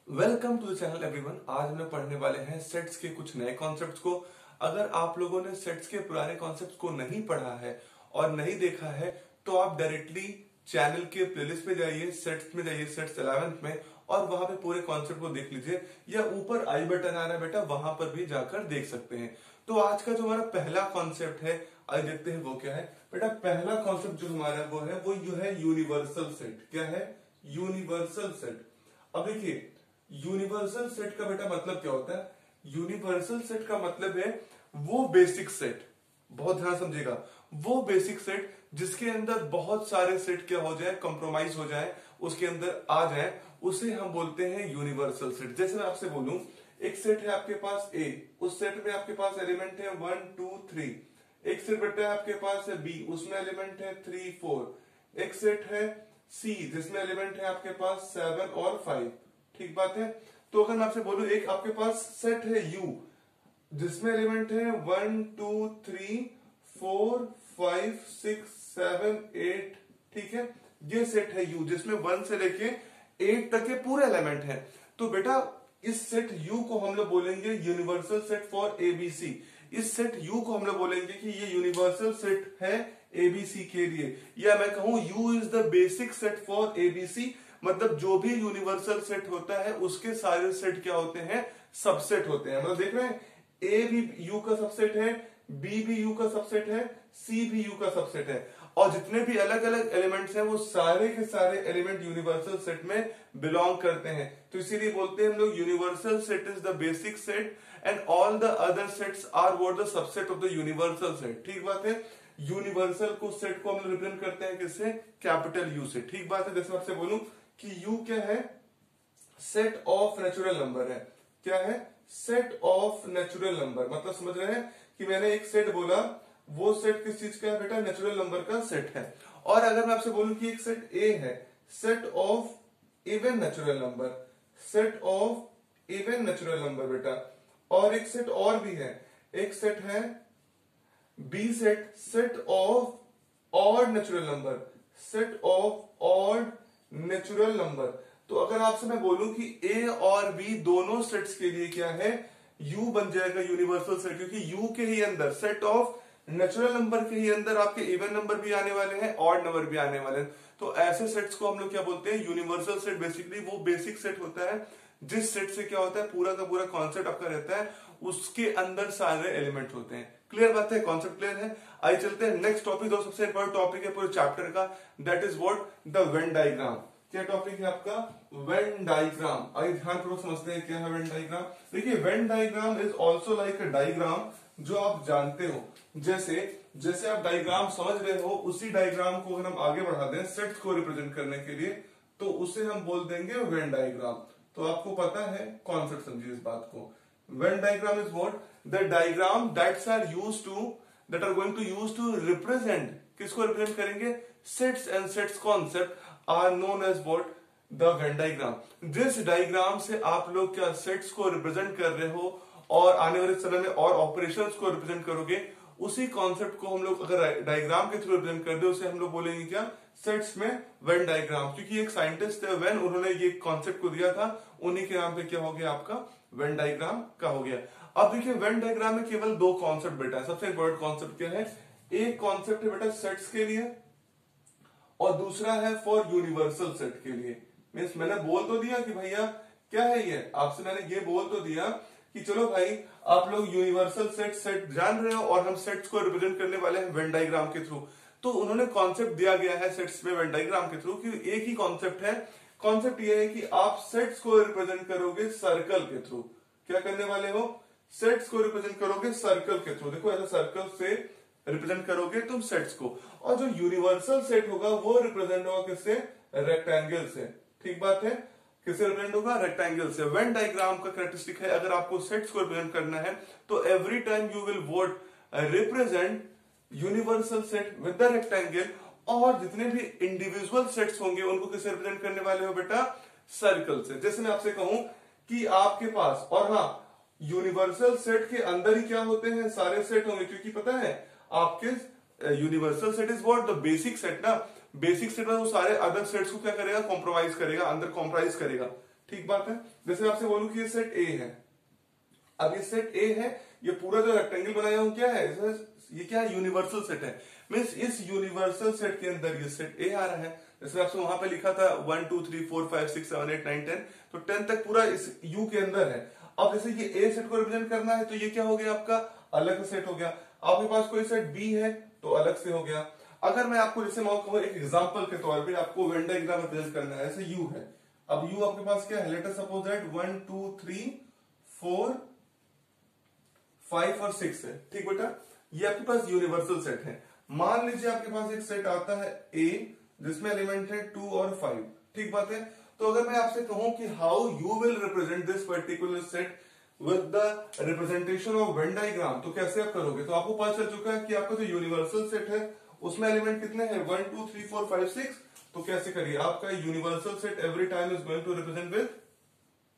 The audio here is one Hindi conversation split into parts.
Welcome to the channel everyone. आज हम लोग पढ़ने वाले हैं सेट्स के कुछ नए कॉन्सेप्ट्स को। अगर आप लोगों ने सेट्स के पुराने कॉन्सेप्ट्स को नहीं पढ़ा है और नहीं देखा है तो आप डायरेक्टली चैनल के प्लेलिस्ट में जाइए, सेट्स में जाइए, सेट्स 11th में, और वहां पे पूरे कॉन्सेप्ट को देख लीजिए, या ऊपर आई बटन आ रहा है बेटा, वहां पर भी जाकर देख सकते हैं। तो आज का जो हमारा पहला कॉन्सेप्ट है, आज देखते हैं वो क्या है बेटा। पहला कॉन्सेप्ट जो हमारा वो जो है यूनिवर्सल सेट। क्या है? Universal set. अब देखिए, यूनिवर्सल सेट का बेटा मतलब क्या होता है? यूनिवर्सल सेट का मतलब है वो बेसिक सेट, बहुत ध्यान समझिएगा, वो बेसिक सेट जिसके अंदर बहुत सारे सेट क्या हो जाए, कंप्रोमाइज हो जाए, उसके अंदर आ जाए, उसे हम बोलते हैं यूनिवर्सल सेट। जैसे मैं आपसे बोलूं, एक सेट है आपके पास ए, उस सेट में आपके पास एलिमेंट है 1 2 3। एक सेट बेटा है आपके पास है बी, उसमें एलिमेंट है 3 4। एक सेट है सी जिसमें एलिमेंट है आपके पास 7 और 5। ठीक बात है। तो अगर मैं आपसे बोलूं, एक आपके पास सेट है यू जिसमें एलिमेंट है 1 2 3 4 5 6 7 8। ठीक है, ये सेट है यू जिसमें 1 से लेके 8 तक के पूरे एलिमेंट है। तो बेटा इस सेट यू को हम लोग बोलेंगे यूनिवर्सल सेट फॉर एबीसी। इस सेट यू को हम लोग बोलेंगे कि ये यूनिवर्सल सेट है एबीसी के लिए, या मैं कहूं you is the basic set for ABC. मतलब जो भी यूनिवर्सल सेट होता है उसके सारे सेट क्या होते हैं? सबसेट होते हैं। मतलब देख रहे हैं, ए भी यू का सबसेट है, बी भी यू का सबसेट है, सी भी यू का सबसेट है, और जितने भी अलग अलग एलिमेंट्स हैं वो सारे के सारे एलिमेंट यूनिवर्सल सेट में बिलोंग करते हैं। तो इसीलिए बोलते हैं हम लोग universal set is the basic set and all the other sets are what the subset of the universal set. ठीक बात है। यूनिवर्सल को सेट को हम लोग रिप्रेजेंट करते हैं किससे? कैपिटल यू से। ठीक बात है। जैसे मैं आपसे बोलूं कि U क्या है? सेट ऑफ नेचुरल नंबर है। क्या है? Set of natural number. मतलब समझ रहे हैं कि मैंने एक सेट बोला, वो सेट किस चीज का है बेटा? नेचुरल नंबर का सेट है। और अगर मैं आपसे बोलूं कि एक सेट A है, set of even natural number, set of even natural number बेटा। और एक सेट और भी है, एक सेट है B set, set of odd natural number, set of odd natural number. तो अगर आपसे मैं बोलूं कि ए और बी दोनों सेट्स के लिए क्या है? यू बन जाएगा यूनिवर्सल सेट, क्योंकि यू के ही अंदर, सेट ऑफ नेचुरल नंबर के ही अंदर आपके इवन नंबर भी आने वाले हैं, ऑड नंबर भी आने वाले हैं। तो ऐसे सेट्स को हम लोग क्या बोलते हैं? Universal set. बेसिकली वो बेसिक सेट होता है जिस सेट से क्या होता है, पूरा का पूरा कॉन्सेप्ट आपका रहता है, उसके अंदर सारे एलिमेंट होते हैं। क्लियर बात है? कॉन्सेप्ट क्लियर है? आइए चलते हैं नेक्स्ट टॉपिक। दो सबसे इंपॉर्टेंट टॉपिक है पूरे चैप्टर का, that is what? The Venn diagram. क्या टॉपिक है आपका? Venn diagram. आइए ध्यानपूर्वक समझते हैं क्या है वेन डायग्राम। देखिए, when diagram is also like a diagram, जो आप जानते हो। जैसे आप डायग्राम समझ रहे हो, उसी डायग्राम को अगर हम आगे बढ़ा दें सेट्स को रिप्रेजेंट करने के लिए, तो उसे हम बोल देंगे वेन डायग्राम। तो आपको पता है, कॉन्सेप्ट समझिए इस बात को। Venn diagram is what? The diagram that's are used to, that are going to use to represent, किसको रिप्रेजेंट करेंगे? Sets and sets concept are known as what? The Venn diagram. जिस डायग्राम से आप लोग क्या सेट्स को रिप्रेजेंट कर रहे हो और आने वाले समय में और ऑपरेशंस को रिप्रेजेंट करोगे, उसी कॉन्सेप्ट को हम लोग अगर डायग्राम के थ्रू रिप्रेजेंट कर दे, उसे हम लोग बोलेंगे क्या? सेट्स में वेन डायग्राम। क्योंकि एक साइंटिस्ट है वेन, उन्होंने ये कॉन्सेप्ट को दिया था, उन्हीं के नाम पे क्या हो गया आपका? वेन डायग्राम का हो गया। अब देखिए, वेन डायग्राम में केवल दो कॉन्सेप्ट बेटा है। सबसे इंपॉर्टेंट कॉन्सेप्ट क्या है? एक कॉन्सेप्ट है बेटा सेट्स के लिए, और दूसरा है फॉर यूनिवर्सल सेट के लिए। मीन्स मैंने बोल तो दिया कि भैया क्या है ये, आपसे मैंने ये बोल तो दिया कि चलो भाई आप लोग यूनिवर्सल सेट जान रहे हो, और हम सेट्स को रिप्रेजेंट करने वाले हैं वेन डायग्राम के थ्रू। तो उन्होंने कॉन्सेप्ट दिया गया है सेट्स में वेन डायग्राम के थ्रू कि एक ही कॉन्सेप्ट है। कॉन्सेप्ट ये है कि आप सेट्स को रिप्रेजेंट करोगे सर्कल के थ्रू। क्या करने वाले हो? सेट्स को रिप्रेजेंट करोगे सर्कल के थ्रू। देखो, ऐसा सर्कल से रिप्रेजेंट करोगे तुम सेट्स को, और जो यूनिवर्सल सेट होगा वो रिप्रेजेंट होगा किससे? रेक्टेंगल से। ठीक बात है? किससे रिप्रेजेंट होगा? रेक्टेंगल से। वेन डायग्राम का कैरेक्टरिस्टिक है, अगर आपको सेट्स को रिप्रेजेंट करना है तो every time you will vote represent universal set with the rectangle, और जितने भी इंडिविजुअल सेट्स होंगे उनको किससे रिप्रेजेंट करने वाले हो बेटा? सर्कल से। जैसे मैं आपसे कहूं कि आपके पास, और हाँ, यूनिवर्सल सेट के अंदर ही क्या होते हैं? सारे सेट होंगे, क्योंकि पता है आपके universal set is what? The basic set ना। बेसिक सेट में वो सारे अदर सेट्स को क्या करेगा? कॉम्प्रोमाइज करेगा, अंदर कॉम्प्राइज करेगा। ठीक बात है। जैसे आपसे बोलूं कि ये सेट ए है, अब ये सेट ए है, ये पूरा जो रेक्टेंगल बनाया हूं क्या है, ये क्या है, यूनिवर्सल सेट है। मीन्स इस यूनिवर्सल सेट के अंदर ये सेट ए आ रहा है। जैसे आपसे वहां पे लिखा था 1 2 3 4 5 6 7 8 9 10, तो 10 तक पूरा इस यू के अंदर है। अब जैसे ये ए सेट को रिप्रेजेंट करना है तो ये क्या हो गया आपका अलग सेट हो गया। आपके पास कोई सेट बी है तो अलग से हो गया। अगर मैं आपको जैसे मैं कहूं एक एग्जांपल के तौर पे आपको वेन डायग्राम रिप्रेजेंट करना है, ऐसे यू है, अब यू आपके पास क्या है, लेट अस सपोज दैट 1 2 3 4 5 और 6 है। ठीक बेटा, ये आपके पास यूनिवर्सल सेट है। मान लीजिए आपके पास एक सेट आता है ए जिसमें एलिमेंट है 2 और 5। ठीक बात है। तो अगर मैं आपसे कहूं कि how you will represent this particular set with the representation of Venn diagram, तो कैसे आप करोगे, तो आपको पता चल चुका है कि आपका जो यूनिवर्सल सेट है उसमें एलिमेंट कितने हैं, 1 2 3 4 5 6। तो कैसे करिए, आपका universal set every time is going to represent with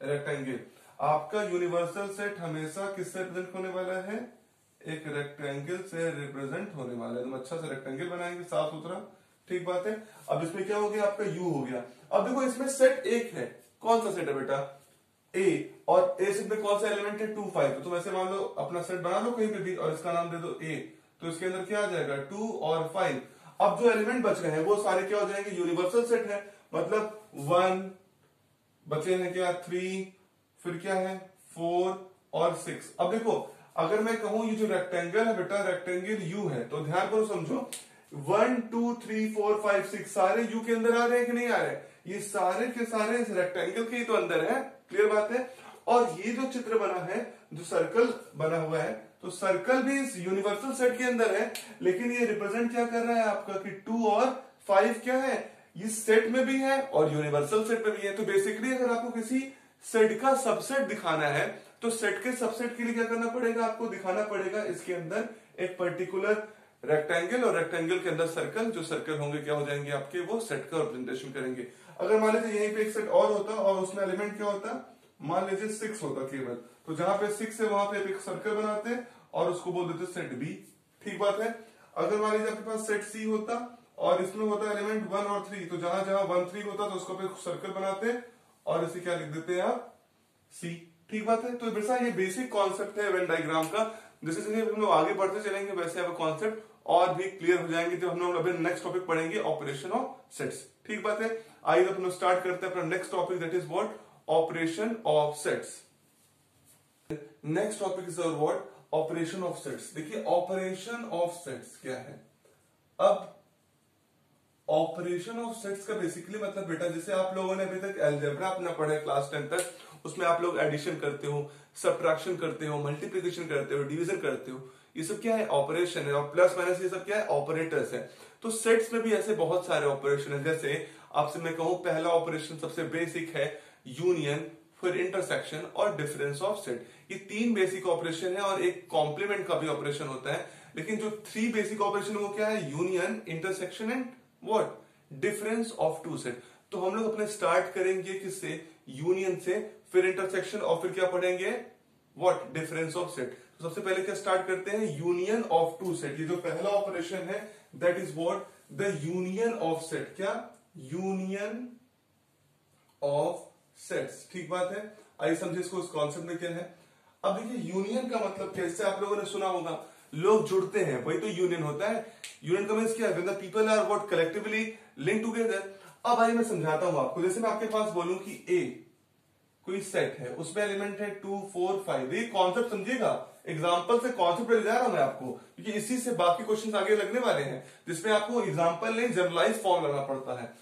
rectangle. आपका यूनिवर्सल सेट हमेशा किससे रिप्रेजेंट होने वाला है, एक रेक्टेंगल से रिप्रेजेंट होने वाला है। तो अच्छा से रेक्टेंगल बनाएंगे साफ सुथरा। ठीक बात है। अब इसमें क्या हो गया, आपका यू हो गया। अब देखो इसमें सेट एक है, कौन सा सेट है बेटा, ए, और ए सेट में कौन सा एलिमेंट है 2 5। तो वैसे मान लो अपना सेट बना लो कहीं पे भी और इसका नाम दे दो ए, तो इसके अंदर क्या आ जाएगा 2 और 5। अब जो एलिमेंट बच रहे हैं वो सारे क्या हो जाएंगे, यूनिवर्सल सेट है, मतलब 1 बचे हैं क्या 3, फिर क्या है 4 और 6। अब देखो अगर मैं कहूं ये जो रेक्टेंगल है बेटा, रेक्टेंगल यू है, तो ध्यान करो समझो, 1 2 3 4 5 6 सारे यू के अंदर आ रहे हैं कि नहीं आ रहे, ये सारे के सारे इस रेक्टेंगल के ही तो अंदर है। क्लियर बात है। और ये जो चित्र बना है, जो सर्कल बना हुआ है, तो सर्कल भी इस यूनिवर्सल सेट के अंदर है, लेकिन ये रिप्रेजेंट क्या कर रहा है आपका कि 2 और 5 क्या है, ये सेट में भी है और यूनिवर्सल सेट में भी है। तो बेसिकली अगर आपको किसी सेट का सबसेट दिखाना है तो सेट के सबसेट के लिए क्या करना पड़ेगा, आपको दिखाना पड़ेगा इसके अंदर एक पर्टिकुलर रेक्टेंगल और रेक्टेंगल के अंदर सर्कल, जो सर्कल होंगे क्या हो जाएंगे आपके, वो सेट का रिप्रेजेंटेशन करेंगे। अगर मान लीजिए यहीं पे एक सेट और होता और उसमें एलिमेंट क्या होता, मान लीजिए 6 होता केवल, तो जहां पे 6 है वहां पे एक सर्कल बनाते और उसको बोल देते सेट बी। ठीक बात है। अगर मान लीजिए आपके पास सेट सी होता और इसमें होता एलिमेंट 1 और 3, तो जहां जहां 1 3 होता तो उसको पे सर्कल बनाते और इसे क्या लिख देते हैं आप, सी। ठीक बात है। तो वैसा ये बेसिक कॉन्सेप्ट है वेन डायग्राम का। जैसे जैसे हम लोग आगे बढ़ते चलेंगे वैसे अब कॉन्सेप्ट और भी क्लियर हो जाएंगे जब हम लोग अभी नेक्स्ट टॉपिक पढ़ेंगे ऑपरेशन ऑफ सेट्स। ठीक बात है। आइए हम लोग स्टार्ट करते हैं अपना next topic, that is what, operation of sets. Next topic is our what, operation of sets. देखिए ऑपरेशन ऑफ सेट्स क्या है। अब ऑपरेशन ऑफ सेट्स का बेसिकली मतलब बेटा, जैसे आप लोगों ने अभी तक अलजेब्रा अपना पढ़ा है क्लास 10 तक, उसमें आप लोग एडिशन करते हो, सब्ट्रैक्शन करते हो, मल्टीप्लिकेशन करते हो, डिवीजन करते हो, ये सब क्या है, ऑपरेशन है। और प्लस माइनस ये सब क्या है, ऑपरेटर्स है। तो सेट्स में भी ऐसे बहुत सारे ऑपरेशन है। जैसे आपसे मैं कहूं पहला ऑपरेशन सबसे बेसिक है यूनियन, फिर इंटरसेक्शन और डिफरेंस ऑफ सेट। ये 3 बेसिक ऑपरेशन है और एक कॉम्प्लीमेंट का भी ऑपरेशन होता है। लेकिन जो 3 बेसिक ऑपरेशन वो क्या है, union, intersection and what, difference of 2 set. तो हम लोग अपने स्टार्ट करेंगे किससे, यूनियन से, फिर इंटरसेक्शन और फिर क्या पढ़ेंगे, व्हाट, डिफरेंस ऑफ सेट। तो सबसे पहले क्या स्टार्ट करते हैं, यूनियन ऑफ 2 सेट। ये जो पहला ऑपरेशन है that is what, the union of set. क्या, यूनियन ऑफ सेट्स। ठीक बात है। आइए समझे इसको, इस कॉन्सेप्ट में क्या है। अब देखिए यूनियन का मतलब कैसे, आप लोगों ने सुना होगा लोग जुड़ते हैं, वही तो यूनियन होता है। यूनियन का मीन्स क्या है, when the people are what, collectively link together. अब आइए मैं समझाता हूं आपको। जैसे मैं आपके पास बोलूं कि ए कोई सेट है, उसमें एलिमेंट है 2 4 5। ये कॉन्सेप्ट समझिएगा, एग्जांपल से कॉन्सेप्ट ले जा रहा हूं मैं आपको, क्योंकि इसी से बाकी क्वेश्चंस आगे लगने वाले हैं, जिसमें आपको एग्जांपल नहीं जनरलाइज फॉर्म लाना पड़ता है।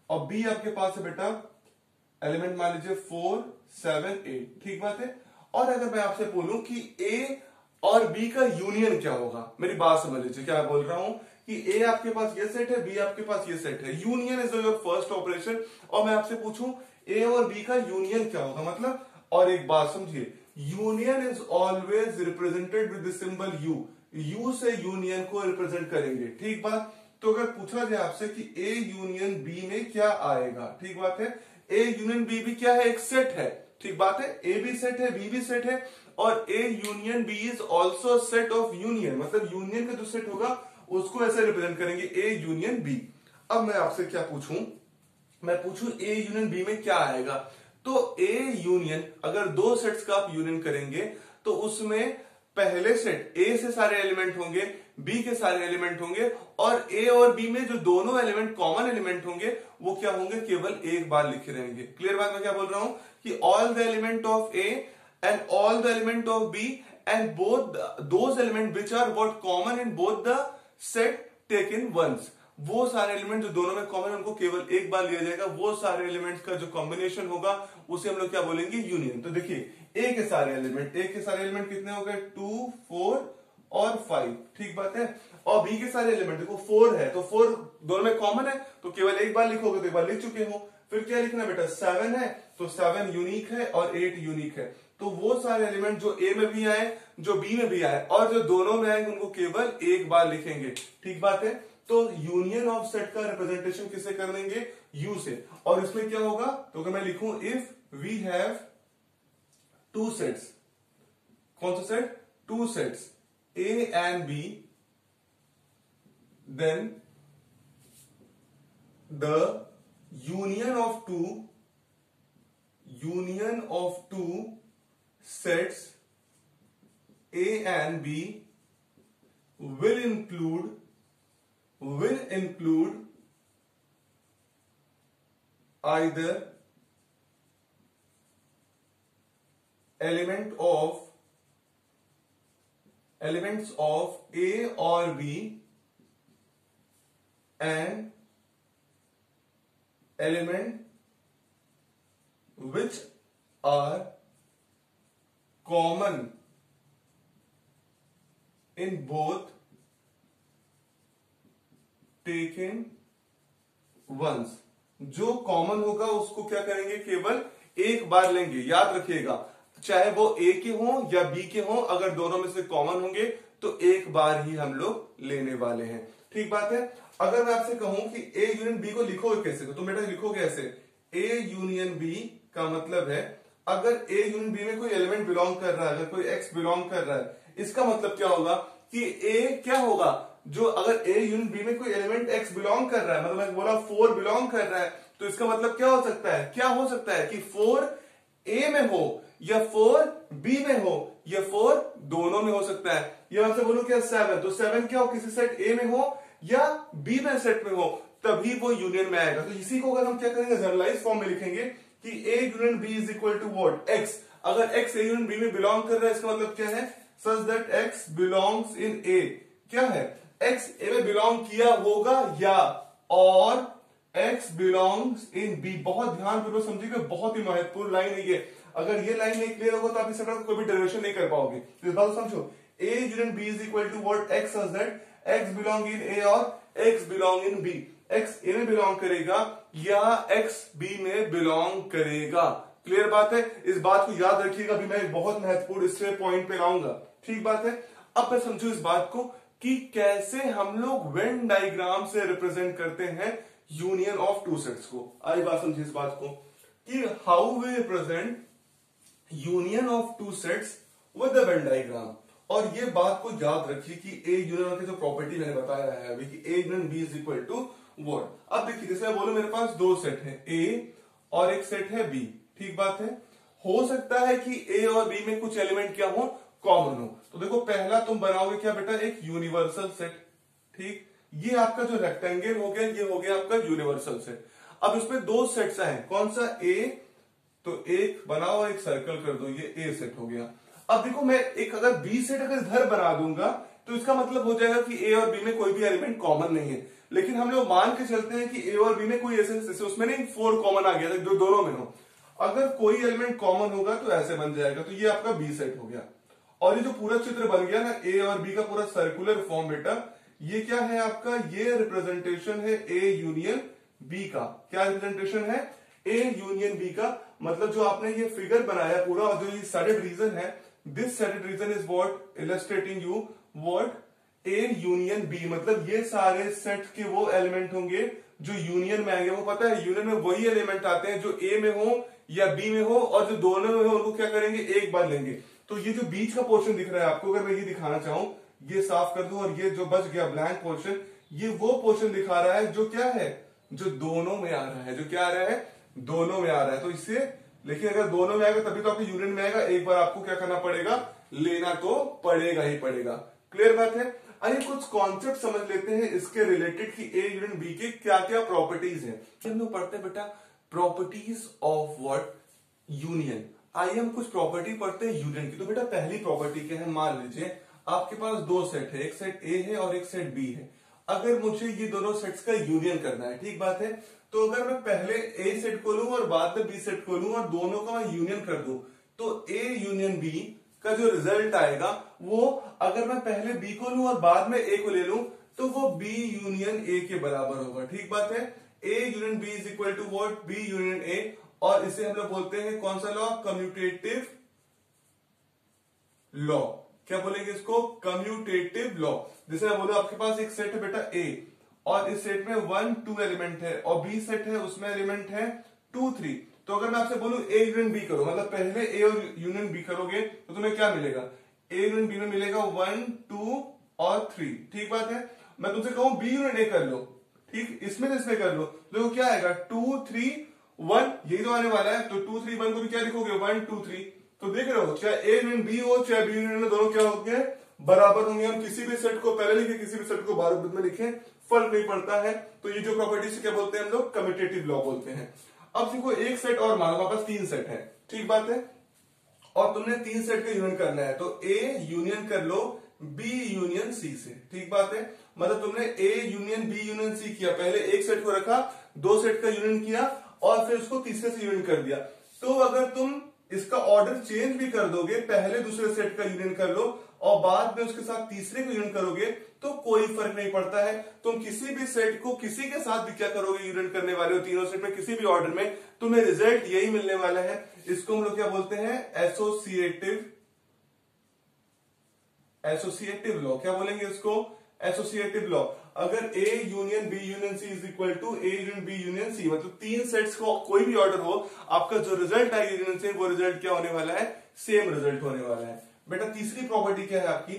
और बी आपके पास है बेटा एलिमेंट मान लीजिए 4 7 8। ठीक बात है। और अगर मैं आपसे बोलूं कि ए और बी का यूनियन क्या होगा, मेरी बात समझ लीजिए क्या बोल रहा हूं, कि ए आपके पास ये सेट है, बी आपके पास ये सेट है, union is your first operation. और मैं आपसे पूछूं ए और बी का यूनियन क्या होगा, मतलब, और एक बात समझिए, union is always represented with the symbol you. You से यूनियन को रिप्रेजेंट करेंगे। ठीक बात। तो अगर पूछा जाए आपसे कि ए यूनियन बी में क्या आएगा, ठीक बात है, ए यूनियन बी भी क्या है, एक सेट है। ठीक बात है, ए भी सेट है, बी भी सेट है, और A union B is also set of union, मतलब यूनियन का जो सेट होगा उसको ऐसे रिप्रेजेंट करेंगे, ए यूनियन बी। अब मैं आपसे क्या पूछूं, मैं पूछूं ए यूनियन बी में क्या आएगा, तो ए यूनियन, अगर दो सेट्स का आप यूनियन करेंगे तो उसमें पहले सेट ए से सारे एलिमेंट होंगे, बी के सारे एलिमेंट होंगे, और ए और बी में जो दोनों एलिमेंट कॉमन एलिमेंट होंगे वो क्या होंगे, केवल एक बार लिखे रहेंगे। क्लियर बात मैं क्या बोल रहा हूं कि all the element of A and all the element of B and both those element which are what common in both the set taken once, वो सारे एलिमेंट जो दोनों में कॉमन है उनको केवल एक बार लिया जाएगा। वो सारे एलिमेंट्स का जो कॉम्बिनेशन होगा उसे हम लोग क्या बोलेंगे, यूनियन। तो देखिए ए के सारे एलिमेंट कितने हो गए, 2, 4 और 5, ठीक बात है। और बी के सारे एलिमेंट देखो 4 है, तो 4 दोनों में कॉमन है तो केवल एक बार लिखोगे, तो एक बार लिख चुके हो। फिर क्या लिखना बेटा, 7 है तो 7 यूनिक है और 8 यूनिक है। तो वो सारे एलिमेंट जो ए में भी आए, जो बी में भी आए और जो दोनों में आएंगे उनको केवल एक बार लिखेंगे, ठीक बात है। तो यूनियन ऑफ सेट का रिप्रेजेंटेशन किससे कर लेंगे, यू से। और इसमें क्या होगा, तो अगर मैं लिखूं if we have two sets, कौन सा set, two sets A and B, then the union of two sets A and B will include either elements of A or B and element which are common in both taken once. जो कॉमन होगा उसको क्या करेंगे, केवल एक बार लेंगे। याद रखिएगा, चाहे वो ए के हों या बी के हों, अगर दोनों में से कॉमन होंगे तो एक बार ही हम लोग लेने वाले हैं, ठीक बात है। अगर मैं आपसे कहूं कि ए यूनियन बी को लिखोगे कैसे, तो बेटा लिखोगे ऐसे, ए यूनियन बी का मतलब है अगर ए यूनियन बी में कोई एलिमेंट बिलोंग कर रहा है, अगर कोई एक्स बिलोंग कर रहा है, इसका मतलब क्या होगा कि ए क्या होगा, जो अगर ए यूनियन बी में कोई एलिमेंट एक्स बिलोंग कर रहा है, मतलब मैं बोला 4 बिलोंग कर रहा है, तो इसका मतलब क्या हो सकता है, क्या हो सकता है कि 4 ए में हो या 4 बी में हो या 4 दोनों में हो सकता है। या मैं आपसे बोलूं क्या 7, तो 7 क्या हो, किसी सेट ए में हो या बी में सेट में हो, तभी वो यूनियन में आएगा। तो इसी को अगर हम क्या करेंगे, जनरलाइज फॉर्म में लिखेंगे कि A union B is equal to what, x. अगर एक्स ए यूनियन बी में बिलोंग कर रहा है, इसका मतलब क्या है, such that x belongs in A. क्या है, एक्स ए में बिलोंग किया होगा या, और एक्स बिलोंग्स इन बी। बहुत ध्यानपूर्वक समझिएगा, बहुत ही महत्वपूर्ण लाइन है ये। अगर ये लाइन नहीं क्लियर होगा तो आप इस तरह कोई भी डेरिवेशन नहीं कर पाओगे। तो इस बात को समझो, A union B is equal to what, X such that X belong in A और X belong in B. X A में बिलोंग करेगा या एक्स बी में बिलोंग करेगा। क्लियर बात है, इस बात को याद रखिएगा। अभी मैं एक बहुत महत्वपूर्ण इससे पॉइंट पे लाऊंगा, ठीक बात है। अब मैं समझू इस बात को कि कैसे हम लोग वेन डायग्राम से रिप्रेजेंट करते हैं यूनियन ऑफ टू सेट्स को। आई बात समझिए इस बात को कि how we represent union of two sets with the Venn diagram. और ये बात को याद रखिए कि ए यूनियन की जो प्रॉपर्टी मैंने बताया है अभी कि A union B is equal to what. अब देखिए, जैसे बोलो मेरे पास दो सेट है, ए और एक सेट है बी, ठीक बात है। हो सकता है कि ए और बी में कुछ एलिमेंट क्या हो, कॉमन हो। तो देखो, पहला तुम बनाओगे क्या बेटा, एक यूनिवर्सल सेट, ठीक। ये आपका जो रेक्टेंगल हो गया, ये हो गया आपका यूनिवर्सल सेट। अब इसमें दो सेट्स हैं, कौन सा, ए, तो एक बनाओ और एक सर्कल कर दो, ये ए सेट हो गया। अब देखो, मैं एक अगर बी सेट अगर इधर बना दूंगा तो इसका मतलब हो जाएगा कि ए और बी में कोई भी एलिमेंट कॉमन नहीं है। लेकिन हम लोग मान के चलते हैं कि ए और बी में कोई ऐसे उसमें नहीं 4 कॉमन आ गया था जो दोनों में हो। अगर कोई एलिमेंट कॉमन होगा तो ऐसे बन जाएगा, तो ये आपका बी सेट हो गया। और ये जो पूरा चित्र बन गया ना, ए और बी का पूरा सर्कुलर फॉर्म बेटा, ये क्या है आपका, ये रिप्रेजेंटेशन है ए यूनियन बी का। क्या रिप्रेजेंटेशन है, ए यूनियन बी का। मतलब जो आपने ये फिगर बनाया पूरा, और जो ये सैडेड रीजन है, this shaded region is what illustrating you what A union B. मतलब ये सारे सेट के वो एलिमेंट होंगे जो यूनियन में आएंगे। वो पता है, यूनियन में वही एलिमेंट आते हैं जो ए में हो या बी में हो, और जो दोनों में हो उनको क्या करेंगे, एक बार लेंगे। तो ये जो बीच का पोर्शन दिख रहा है आपको, अगर मैं ये दिखाना चाहूं, ये साफ कर दूं, और ये जो बच गया ब्लैंक पोर्शन, ये वो पोर्शन दिखा रहा है जो क्या है, जो दोनों में आ रहा है। जो क्या आ रहा है, दोनों में आ रहा है। तो इसे लेकिन अगर दोनों में आएगा तभी तो आपके यूनियन में आएगा, एक बार आपको क्या करना पड़ेगा, लेना तो पड़ेगा ही पड़ेगा। क्लियर बात है। आइए कुछ कॉन्सेप्ट समझ लेते हैं इसके रिलेटेड कि ए यूनियन बी के क्या क्या प्रॉपर्टीज हैं। हम लोग पढ़ते हैं बेटा प्रॉपर्टीज ऑफ व्हाट, यूनियन। आइए हम कुछ प्रॉपर्टी पढ़ते हैं यूनियन की। तो बेटा पहली प्रॉपर्टी क्या है, मान लीजिए आपके पास दो सेट है, एक सेट ए है और एक सेट बी है। अगर मुझे ये दोनों सेट्स का यूनियन करना है, ठीक बात है, तो अगर मैं पहले ए सेट को लूं और बाद में बी सेट को लूं और दोनों का मैं यूनियन कर दूं, तो ए यूनियन बी का जो रिजल्ट आएगा वो, अगर मैं पहले बी को लूं और बाद में ए को ले लूं, तो वो बी यूनियन ए के बराबर होगा। ठीक बात है। A union B is equal to what, B union A. और इसे हम लोग बोलते हैं कौन सा लॉ, कम्यूटेटिव लॉ। क्या बोलेंगे इसको, कम्यूटेटिव लॉ। जैसे मैं बोलूं आपके पास एक सेट है बेटा ए, और इस सेट में 1 2 एलिमेंट है, और बी सेट है उसमें एलिमेंट है 2 3। तो अगर मैं आपसे बोलूं ए यूनियन बी करो, मतलब पहले ए और यूनियन बी करोगे तो तुम्हें क्या मिलेगा, ए यूनियन बी में मिलेगा 1 2 और 3। ठीक बात है। मैं तुमसे कहूं बी यूनियन ए कर लो, ठीक, इसमें से इसमें कर लो, देखो क्या आएगा 2 3 1, यही तो आने वाला है। तो 2 3 1 को भी क्या लिखोगे, 1 2 3। तो देख रहे हो, चाहे ए यूनियन बी हो चाहे बी यूनियन, दोनों क्या होंगे, बराबर होंगे। हम किसी भी सेट को पहले लिखे, किसी भी सेट को बाद में लिखे, फर्क नहीं पड़ता है। तो ये जो प्रॉपर्टी से क्या बोलते हैं हम लोग, कम्यूटेटिव लॉ बोलते हैं। अब देखो एक सेट और मानो, हमारे पास 3 सेट है, ठीक बात है, और तुमने 3 सेट का यूनियन करना है, तो ए यूनियन कर लो बी यूनियन सी से। ठीक बात है। मतलब तुमने A union B union C किया, पहले एक सेट को रखा, 2 सेट का यूनियन किया और फिर उसको तीसरे से यूनियन कर दिया। तो अगर तुम इसका ऑर्डर चेंज भी कर दोगे, पहले दूसरे सेट का यूनियन कर लो और बाद में उसके साथ तीसरे को यूनियन करोगे, तो कोई फर्क नहीं पड़ता है। तुम किसी भी सेट को किसी के साथ भी क्या करोगे, यूनियन करने वाले हो, तीनों सेट में किसी भी ऑर्डर में, तुम्हें रिजल्ट यही मिलने वाला है। इसको हम लोग क्या बोलते हैं, एसोसिएटिव लॉ। क्या बोलेंगे इसको, एसोसिएटिव लॉ। अगर A union B union C is equal to A union B union C, मतलब 3 सेट्स को कोई भी ऑर्डर हो, आपका जो रिजल्ट आएगा यूनियन से, वो रिजल्ट क्या होने वाला है, सेम रिजल्ट होने वाला है। बेटा तीसरी प्रॉपर्टी क्या है आपकी,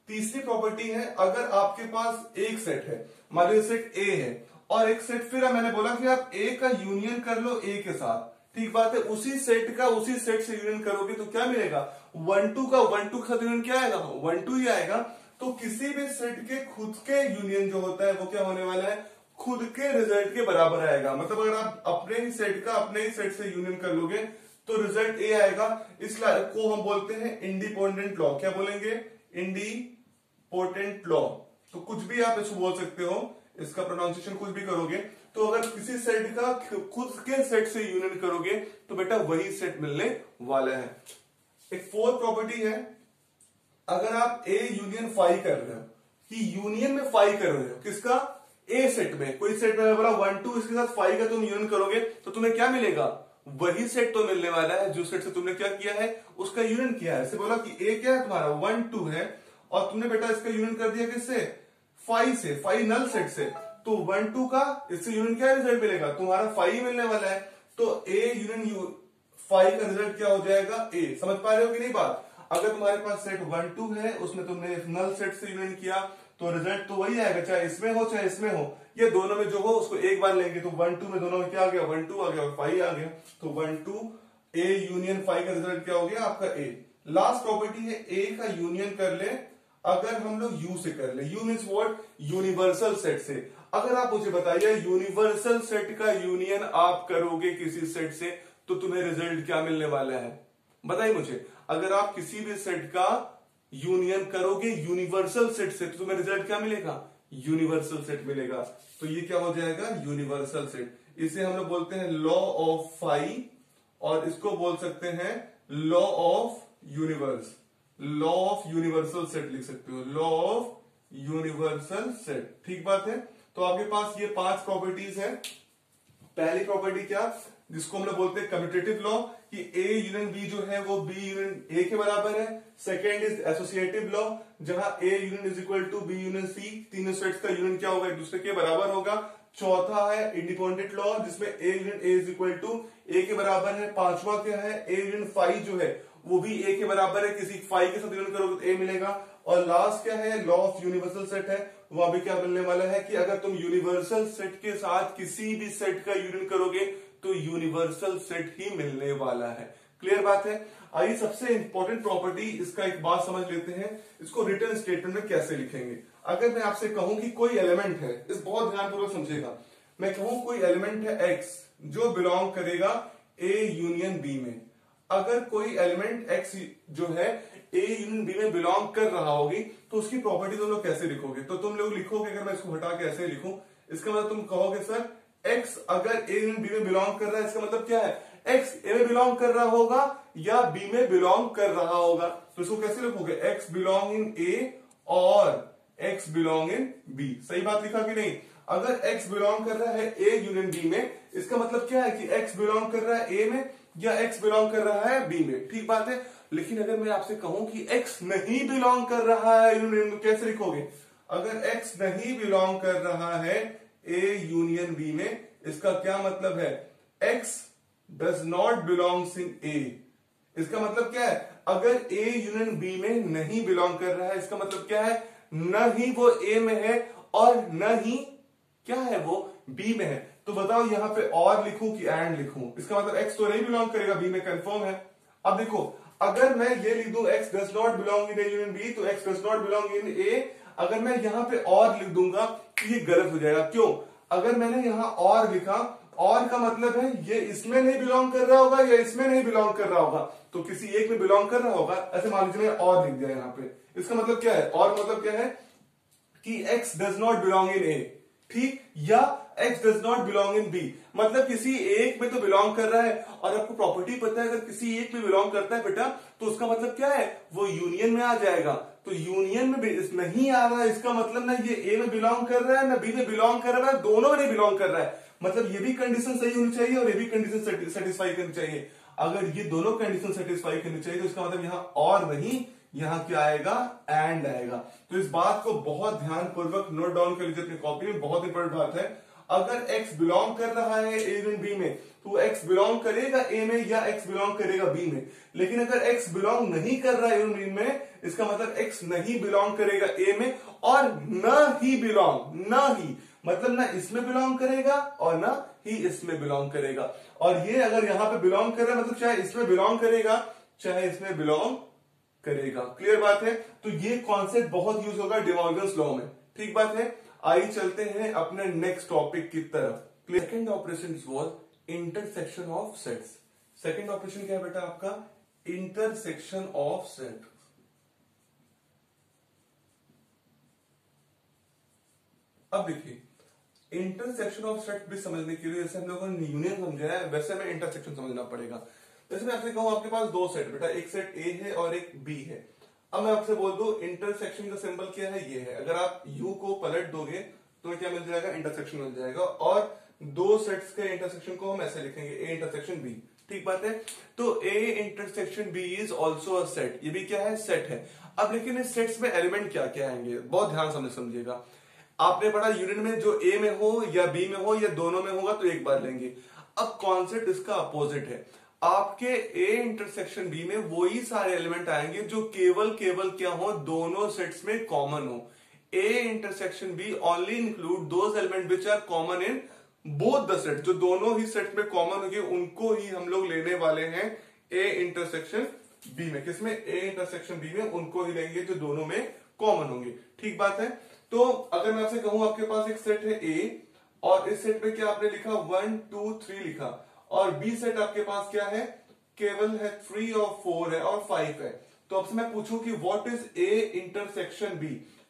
तीसरी प्रॉपर्टी है अगर आपके पास एक सेट है, मान लीजिए सेट ए है और एक सेट, फिर मैंने बोला कि आप ए का यूनियन कर लो ए के साथ। ठीक बात है। उसी सेट का उसी सेट से यूनियन करोगे तो क्या मिलेगा, 1 2 का 1 2 के साथ यूनियन क्या आएगा, 1 2 ही आएगा। तो किसी भी सेट के खुद के यूनियन जो होता है वो क्या होने वाला है, खुद के रिजल्ट के बराबर आएगा। मतलब अगर आप अपने ही सेट का अपने ही सेट से यूनियन कर लोगे तो रिजल्ट ए आएगा। इस को हम बोलते हैं इंडिपेंडेंट लॉ। क्या बोलेंगे, इंडिपेंडेंट लॉ। तो कुछ भी आप इसको बोल सकते हो, इसका प्रोनाउंसिएशन कुछ भी करोगे। तो अगर किसी सेट का खुद के सेट से यूनियन करोगे तो बेटा वही सेट मिलने वाला है। एक फोर्थ प्रॉपर्टी है, अगर आप ए यूनियन फाई कर रहे हो, कि यूनियन में फाई कर रहे हो, किसका, ए सेट में, कोई सेट में बोला 1 2, इसके साथ फाई का तुम यूनियन करोगे तो तुम्हें क्या मिलेगा, वही सेट तो मिलने वाला है जो सेट से तुमने क्या किया है, उसका यूनियन किया है। ऐसे बोला कि ए क्या है तुम्हारा 1 2 है और तुमने बेटा इसका यूनियन कर दिया किससे, फाई से, फाई नल सेट से। तो 1 2 का इससे यूनियन क्या रिजल्ट मिलेगा, तुम्हारा फाई मिलने वाला है। तो ए यूनियन फाई का रिजल्ट क्या हो जाएगा, ए। समझ पा रहे हो कि नहीं बात। अगर तुम्हारे पास सेट 1 2 है, उसमें तुमने नल सेट से यूनियन किया तो रिजल्ट तो वही आएगा, चाहे इसमें हो चाहे इसमें हो, ये दोनों में जो हो उसको एक बार लेंगे। तो 1 2 में दोनों में क्या आ गया, 1 2 आ गया और फाई आ गया। तो 1 2 ए यूनियन फाई का रिजल्ट क्या हो गया आपका, ए। लास्ट प्रॉपर्टी है ए का यूनियन कर ले, अगर हम लोग यू से कर ले, you means what, universal set से। अगर आप मुझे बताइए यूनिवर्सल सेट का यूनियन आप करोगे किसी सेट से तो तुम्हें रिजल्ट क्या मिलने वाला है, बताइए मुझे। अगर आप किसी भी सेट का यूनियन करोगे यूनिवर्सल सेट से तो तुम्हें रिजल्ट क्या मिलेगा, यूनिवर्सल सेट मिलेगा। तो ये क्या हो जाएगा, यूनिवर्सल सेट। इसे हम लोग बोलते हैं लॉ ऑफ फाई, और इसको बोल सकते हैं law of universe, law of universal set लिख सकते हो, लॉ ऑफ यूनिवर्सल सेट। ठीक बात है। तो आपके पास ये 5 प्रॉपर्टीज है। पहली प्रॉपर्टी क्या, जिसको हम लोग बोलते हैं कम्यूटेटिव लॉ, कि ए यूनियन बी जो है वो बी यूनियन ए के बराबर है। सेकेंड इज एसोसिएटिव लॉ, जहां A union is equal to B union C, तीनों सेट्स का यूनियन क्या होगा, एक दूसरे के बराबर होगा। चौथा है इंडिपेंडेंट लॉ, जिसमें A union A is equal to A के बराबर है। पांचवा क्या है, ए यूनियन फाई जो है वो भी ए के बराबर है, किसी फाई के साथ यूनियन करोगे तो ए मिलेगा। और लास्ट क्या है, लॉ ऑफ यूनिवर्सल सेट है, वहां भी क्या मिलने वाला है कि अगर तुम यूनिवर्सल सेट के साथ किसी भी सेट का यूनियन करोगे तो यूनिवर्सल सेट ही मिलने वाला है। क्लियर बात है। आइए सबसे इंपॉर्टेंट प्रॉपर्टी इसका एक बात समझ लेते हैं, इसको रिटर्न स्टेटमेंट में कैसे लिखेंगे। अगर मैं आपसे कहूं कि कोई एलिमेंट है, इस बहुत ध्यानपूर्वक समझेगा, मैं कहूं कोई एलिमेंट है x जो बिलोंग करेगा A यूनियन B में, अगर कोई एलिमेंट x जो है A यूनियन B में बिलोंग कर रहा होगी तो उसकी प्रॉपर्टी तुम लोग कैसे लिखोगे? तो तुम लोग लिखोगे, अगर मैं इसको हटा के ऐसे लिखूं, इसका मतलब तुम कहोगे सर x अगर A यूनियन B में बिलोंग कर रहा है, इसका मतलब क्या है, x A में बिलोंग कर रहा होगा या B में बिलोंग कर रहा होगा। तो इसको कैसे लिखोगे, x बिलोंग इन A और x बिलोंग इन B। सही बात लिखा कि नहीं? अगर x बिलोंग कर रहा है A यूनियन B में, इसका मतलब क्या है कि x बिलोंग कर रहा है A में या x बिलोंग कर रहा है B में। ठीक बात है। लेकिन अगर मैं आपसे कहूं कि x नहीं बिलोंग कर रहा है यूनियन में, कैसे लिखोगे? अगर x नहीं बिलोंग कर रहा है A यूनियन B में, इसका क्या मतलब है, x does not belongs in A। इसका मतलब क्या है, अगर A यूनियन B में नहीं बिलोंग कर रहा है, इसका मतलब क्या है, न ही वो A में है और न ही क्या है वो B में है। तो बताओ यहां पे और लिखूं कि एंड लिखूं? इसका मतलब x तो नहीं बिलोंग करेगा B में, कंफर्म है। अब देखो, अगर मैं ये लिख दूं x does not belong in A union B, तो x does not belong in A। अगर मैं यहां पे और लिख दूंगा तो ये गलत हो जाएगा। क्यों? अगर मैंने यहां और लिखा, और का मतलब है ये इसमें नहीं बिलोंग कर रहा होगा या इसमें नहीं बिलोंग कर रहा होगा, तो किसी एक में बिलोंग कर रहा होगा। ऐसे मान लीजिए मैं और लिख दिया यहां पे, इसका मतलब क्या है, और मतलब क्या है कि x does not belong in A, ठीक, या x does not belong in B, मतलब किसी एक में तो बिलोंग कर रहा है। और आपको प्रॉपर्टी पता है, अगर किसी एक में बिलोंग करता है बेटा, तो उसका मतलब क्या है, वो यूनियन में आ जाएगा। तो यूनियन में नहीं आ रहा है, इसका मतलब ना ये A में बिलोंग कर रहा है ना B में बिलोंग कर रहा है, दोनों में नहीं बिलोंग कर रहा है। मतलब ये भी कंडीशन सही होनी चाहिए और ये भी कंडीशन सेटिस्फाई करनी चाहिए। अगर ये दोनों कंडीशन सेटिस्फाई करनी चाहिए तो इसका मतलब यहां और नहीं, यहां क्या आएगा, एंड आएगा। तो इस बात को बहुत ध्यानपूर्वक नोट डाउन कर लीजिए अपनी कॉपी में, बहुत इंपॉर्टेंट बात है। अगर x बिलोंग कर रहा है A यूनियन B में, तो x बिलोंग करेगा A में या x बिलोंग करेगा B में। लेकिन अगर x बिलोंग नहीं कर रहा है A यूनियन B में, इसका मतलब x नहीं बिलोंग करेगा A में और न ही बिलोंग, न ही मतलब ना इसमें बिलोंग करेगा और ना ही इसमें बिलोंग करेगा। और ये अगर यहां पे बिलोंग कर रहा है, मतलब चाहे इसमें बिलोंग करेगा चाहे इसमें बिलोंग करेगा। क्लियर बात है। तो ये कॉन्सेप्ट बहुत यूज होगा डिमॉर्गन्स लॉ में। ठीक बात है। आइए चलते हैं अपने नेक्स्ट टॉपिक की तरफ। Second operation was intersection of sets. Second operation क्या है बेटा आपका, इंटरसेक्शन ऑफ सेट। अब देखिए, इंटरसेक्शन ऑफ सेट भी समझने के लिए, जैसे हम लोगों ने यूनियन समझा है, वैसे में इंटरसेक्शन समझना पड़ेगा। जैसे मैं आपसे कहूं आपके पास दो सेट बेटा, एक सेट ए है और एक बी है। अब मैं आपसे बोल दूं इंटरसेक्शन का सिंबल क्या है, ये है। अगर आप यू को पलट दोगे तो क्या मिल जाएगा, इंटरसेक्शन मिल जाएगा। और दो सेट्स के इंटरसेक्शन को हम ऐसे लिखेंगे, ए इंटरसेक्शन बी। ठीक बात है। तो A intersection B is also a set, ये भी क्या है, सेट है। अब लेकिन इस सेट्स में एलिमेंट क्या क्या आएंगे, बहुत ध्यान से समझिएगा। आपने पढ़ा यूनियन में जो ए में हो या बी में हो या दोनों में होगा तो एक बार लेंगे। अब कॉन्सेप्ट इसका अपोजिट है। आपके ए इंटरसेक्शन बी में वही सारे एलिमेंट आएंगे जो केवल क्या हो, दोनों सेट्स में कॉमन हो। A intersection B only include those element which are common in both the set, जो दोनों ही सेट में कॉमन होंगे उनको ही हम लोग लेने वाले हैं ए इंटरसेक्शन बी में। किसमें, ए इंटरसेक्शन बी में उनको ही लेंगे जो दोनों में कॉमन होंगे। ठीक बात है। तो अगर मैं आपसे कहूं आपके पास एक सेट है ए और इस सेट में क्या आपने लिखा, 1 2 3 लिखा, और बी सेट आपके पास क्या है, केवल है 3 और 4 है और 5 है। तो अब से मैं पूछूं कि what is A intersection B,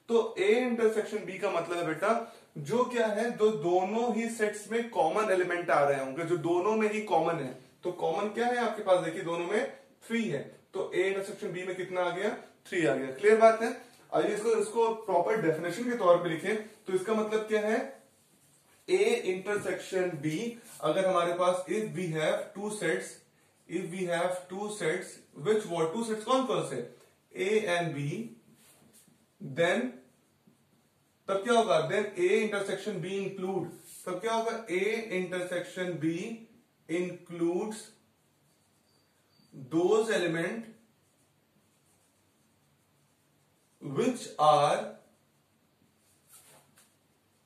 तो ए इंटरसेक्शन बी का मतलब है बेटा जो क्या है, दोनों ही सेट्स में कॉमन एलिमेंट आ रहे होंगे, जो दोनों में ही कॉमन है। तो कॉमन क्या है आपके पास, देखिए दोनों में 3 है, तो ए इंटरसेक्शन बी में कितना आ गया, 3 आ गया। क्लियर बात है। आइए इसको प्रॉपर डेफिनेशन के तौर पे लिखें। तो इसका मतलब क्या है, ए इंटरसेक्शन बी, अगर हमारे पास if we have two sets which what, two sets कौन कौन से, ए एंड बी, देन तब क्या होगा, then A intersection B include, तब क्या होगा, A intersection B includes those element which are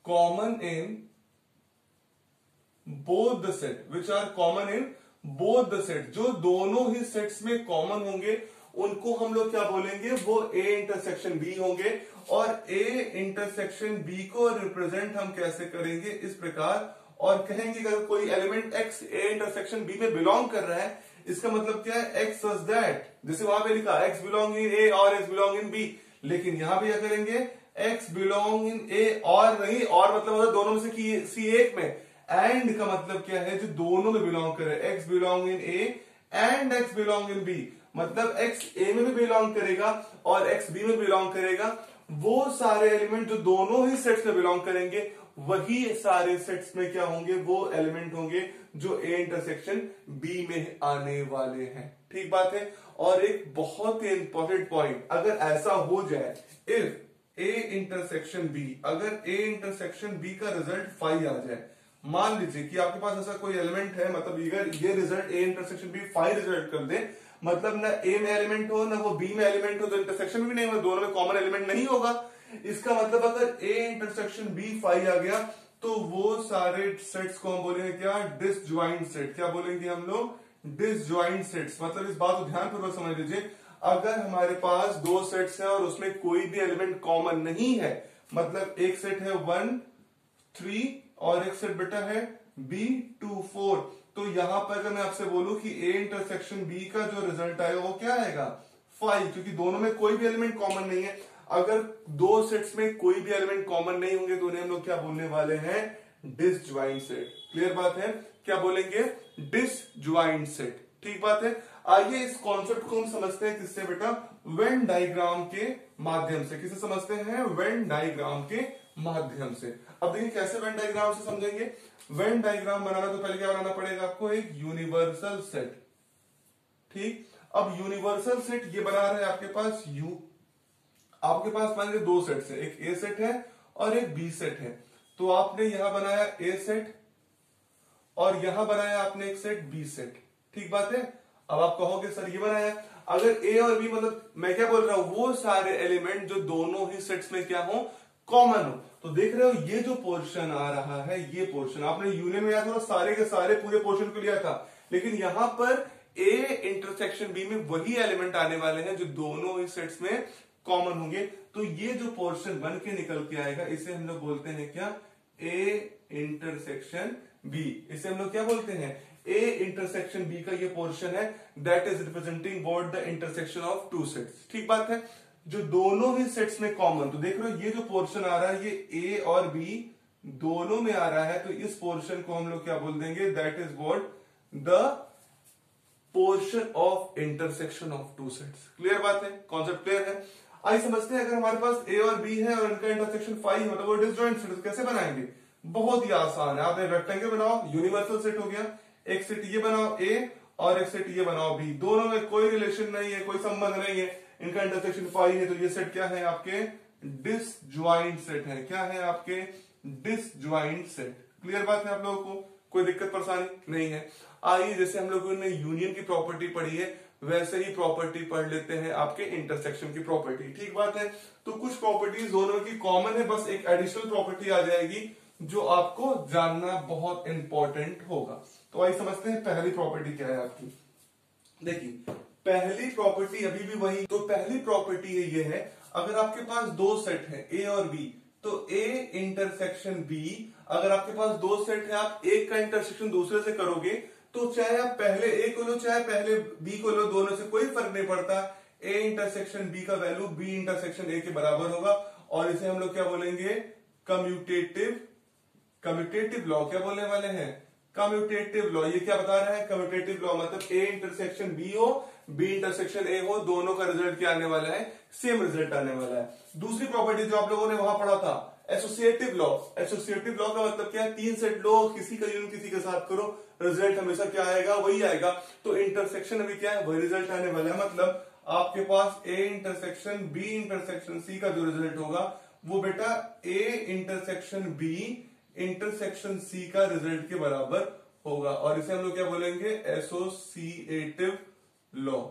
common in both the set which are common in both the set, जो दोनों ही सेट्स में कॉमन होंगे उनको हम लोग क्या बोलेंगे, वो ए इंटरसेक्शन बी होंगे। और ए इंटरसेक्शन बी को रिप्रेजेंट हम कैसे करेंगे, इस प्रकार, और कहेंगे कि अगर कोई element X A intersection B में बिलोंग कर रहा है, इसका मतलब क्या है, एक्स सच दैट, जैसे वहां पे लिखा एक्स बिलोंग इन ए और एक्स बिलोंग इन बी, लेकिन यहां पे क्या करेंगे, एक्स बिलोंग इन ए और नहीं, और मतलब होता है दोनों में से किसी एक में, एंड का मतलब क्या है, जो दोनों में बिलोंग करे, X belong in A and X belong in B, मतलब एक्स ए में भी बिलोंग करेगा और एक्स बी में बिलोंग करेगा। वो सारे एलिमेंट जो दोनों ही सेट्स में बिलोंग करेंगे, वही सारे सेट्स में क्या होंगे, वो एलिमेंट होंगे जो ए इंटरसेक्शन बी में आने वाले हैं। ठीक बात है। और एक बहुत ही इंपॉर्टेंट पॉइंट, अगर ऐसा हो जाए, इफ ए इंटरसेक्शन बी, अगर ए इंटरसेक्शन बी का रिजल्ट 5 आ जाए, मान लीजिए कि आपके पास ऐसा कोई एलिमेंट है, मतलब अगर ये result A intersection B 5 result कर दे, मतलब ना ए में एलिमेंट हो ना वो बी में एलिमेंट हो, तो इंटरसेक्शन भी नहीं हो, दोनों में कॉमन एलिमेंट नहीं होगा। इसका मतलब अगर ए इंटरसेक्शन बी 5 आ गया, तो वो सारे सेट्स को हम बोलेंगे क्या, डिसजॉइंट सेट। क्या बोलेंगे हम लोग, डिसजॉइंट सेट्स। मतलब इस बात को ध्यानपूर्वक समझ लीजिए, अगर हमारे पास दो सेट्स हैं और उसमें कोई भी एलिमेंट कॉमन नहीं है, मतलब एक सेट है 1 3 और एक सेट बेटा है बी 2 4, तो यहां पर अगर मैं आपसे बोलूं कि ए इंटरसेक्शन बी का जो रिजल्ट आएगा वो क्या आएगा, 5, क्योंकि दोनों में कोई भी एलिमेंट कॉमन नहीं है। अगर दो सेट्स में कोई भी एलिमेंट कॉमन नहीं होंगे तो उन्हें हम लोग क्या बोलने वाले हैं, डिसजॉइंट सेट। क्लियर बात है, क्या बोलेंगे, डिसजॉइंट सेट। ठीक बात है। आइए इस कॉन्सेप्ट को हम समझते हैं किससे बेटा, वेन डायग्राम के माध्यम से। किसे समझते हैं, वेन डायग्राम के माध्यम से। अब देखिए कैसे वेन डायग्राम से समझेंगे। वेन डायग्राम बनाना तो पहले क्या बनाना पड़ेगा आपको, एक यूनिवर्सल सेट। ठीक, अब यूनिवर्सल सेट ये बना रहे हैं आपके पास यू, आपके पास मान लीजिए दो सेट्स है, एक ए सेट है और एक बी सेट है। तो आपने यहां बनाया ए सेट और यहां बनाया आपने एक सेट बी सेट। ठीक बात है। अब आप कहोगे सर ये बनाया, अगर ए और बी, मतलब मैं क्या बोल रहा हूं, वो सारे एलिमेंट जो दोनों ही सेट्स में क्या हो, कॉमन हो। तो देख रहे हो ये जो पोर्शन आ रहा है, ये पोर्शन आपने यूनियन में याद हो सारे के सारे पूरे पोर्शन को लिया था, लेकिन यहां पर ए इंटरसेक्शन बी में वही एलिमेंट आने वाले हैं जो दोनों ही सेट्स में कॉमन होंगे। तो ये जो पोर्शन बन के निकल के आएगा, इसे हम लोग बोलते हैं क्या, ए इंटरसेक्शन बी। इसे हम लोग क्या बोलते हैं, ए इंटरसेक्शन बी का ये पोर्शन है, that is representing what, the intersection of two sets. ठीक बात है, जो दोनों ही सेट्स में कॉमन। तो देख रहे हो ये जो पोर्शन आ रहा है, ये ए और बी दोनों में आ रहा है, तो इस पोर्शन को हम लोग क्या बोल देंगे, that is what, the portion of intersection of two sets. Clear बात है, कॉन्सेप्ट क्लियर है। आइए समझते हैं, अगर हमारे पास ए और बी है और इनका इंटरसेक्शन 5, मतलब वो डिसजॉइंट सेट, कैसे बनाएंगे, बहुत ही आसान है। आप एक रेक्टेंगल बनाओ, यूनिवर्सल सेट हो गया, एक सेट ये बनाओ ए और एक सेट ये बनाओ बी, दोनों में कोई रिलेशन नहीं है, कोई संबंध नहीं है, इनका इंटरसेक्शन 5 है, तो ये सेट क्या है आपके, डिसजॉइंट सेट है। क्या है आपके, डिसजॉइंट सेट। क्लियर बात है आप लोगों को, कोई दिक्कत परेशानी नहीं है। आइए जैसे हम लोगों ने यूनियन की प्रॉपर्टी पढ़ी है, वैसे ही प्रॉपर्टी पढ़ लेते हैं आपके इंटरसेक्शन की प्रॉपर्टी। ठीक बात है। तो कुछ प्रॉपर्टीज दोनों की कॉमन है, बस एक एडिशनल प्रॉपर्टी आ जाएगी जो आपको जानना बहुत इंपॉर्टेंट होगा। तो आइए समझते हैं पहली प्रॉपर्टी क्या है आपकी। देखिए पहली प्रॉपर्टी अभी भी वही, तो पहली प्रॉपर्टी है ये है, अगर आपके पास दो सेट है ए और बी, तो ए इंटरसेक्शन बी, अगर आपके पास दो सेट है, आप एक का इंटरसेक्शन दूसरे से करोगे, तो चाहे आप पहले ए को लो चाहे पहले बी को लो, दोनों से कोई फर्क नहीं पड़ता, ए इंटरसेक्शन बी का वैल्यू बी इंटरसेक्शन ए के बराबर होगा। और इसे हम लोग क्या बोलेंगे, कम्यूटेटिव लॉ। क्या बोलने वाले हैं, कम्यूटेटिव लॉ। ये क्या बता रहा है, कम्यूटेटिव लॉ मतलब ए इंटरसेक्शन बी हो, बी इंटरसेक्शन ए हो, दोनों का रिजल्ट क्या आने वाला है, सेम रिजल्ट आने वाला है। दूसरी प्रॉपर्टी जो आप लोगों ने वहां पढ़ा था, एसोसिएटिव लॉ। एसोसिएटिव लॉ का मतलब क्या है, तीन सेट लो, किसी का यूनियन किसी के साथ करो, रिजल्ट हमेशा क्या आएगा, वही आएगा। तो इंटरसेक्शन अभी क्या है, वही रिजल्ट आने वाला है। मतलब आपके पास A intersection B intersection C का जो रिजल्ट होगा, वो बेटा A intersection B intersection C का रिजल्ट के बराबर होगा। और इसे हम लोग क्या बोलेंगे, एसोसिएटिव लॉ।